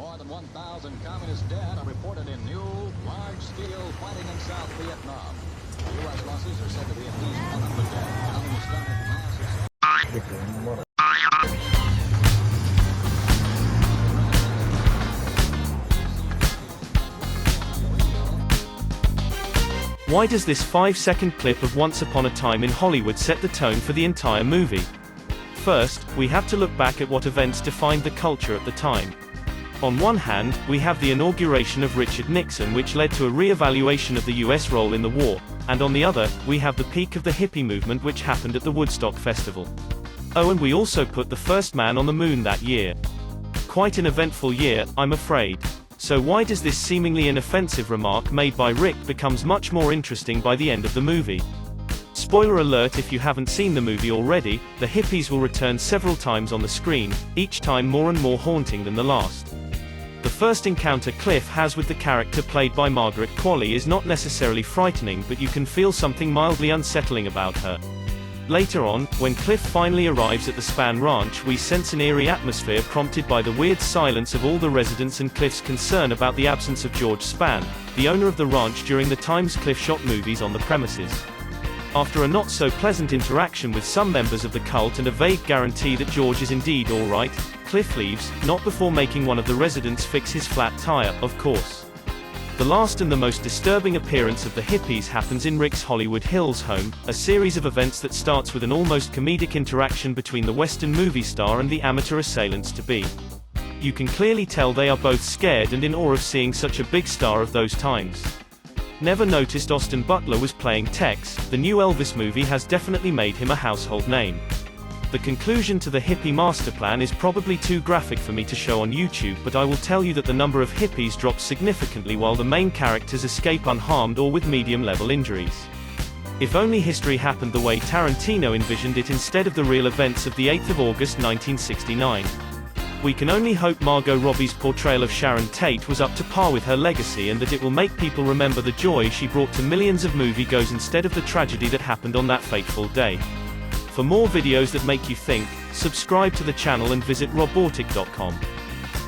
More than 1,000 communist dead are reported in new, large-scale fighting in South Vietnam. U.S. losses are said to be at least 100 dead. Communists started mass. Why does this 5-second clip of Once Upon a Time in Hollywood set the tone for the entire movie? First, we have to look back at what events defined the culture at the time. On one hand, we have the inauguration of Richard Nixon, which led to a re-evaluation of the US role in the war, and on the other, we have the peak of the hippie movement which happened at the Woodstock Festival. Oh, and we also put the first man on the moon that year. Quite an eventful year, I'm afraid. So why does this seemingly inoffensive remark made by Rick becomes much more interesting by the end of the movie? Spoiler alert if you haven't seen the movie already, the hippies will return several times on the screen, each time more and more haunting than the last. The first encounter Cliff has with the character played by Margaret Qualley is not necessarily frightening, but you can feel something mildly unsettling about her. Later on, when Cliff finally arrives at the Span Ranch, we sense an eerie atmosphere prompted by the weird silence of all the residents and Cliff's concern about the absence of George Span, the owner of the ranch, during the times Cliff shot movies on the premises. After a not-so-pleasant interaction with some members of the cult and a vague guarantee that George is indeed alright, Cliff leaves, not before making one of the residents fix his flat tire, of course. The last and the most disturbing appearance of the hippies happens in Rick's Hollywood Hills home, a series of events that starts with an almost comedic interaction between the Western movie star and the amateur assailants-to-be. You can clearly tell they are both scared and in awe of seeing such a big star of those times. Never noticed Austin Butler was playing Tex. The new Elvis movie has definitely made him a household name. The conclusion to the hippie master plan is probably too graphic for me to show on YouTube, but I will tell you that the number of hippies drops significantly while the main characters escape unharmed or with medium-level injuries. If only history happened the way Tarantino envisioned it instead of the real events of the 8th of August 1969. We can only hope Margot Robbie's portrayal of Sharon Tate was up to par with her legacy and that it will make people remember the joy she brought to millions of moviegoers instead of the tragedy that happened on that fateful day. For more videos that make you think, subscribe to the channel and visit robotic.com.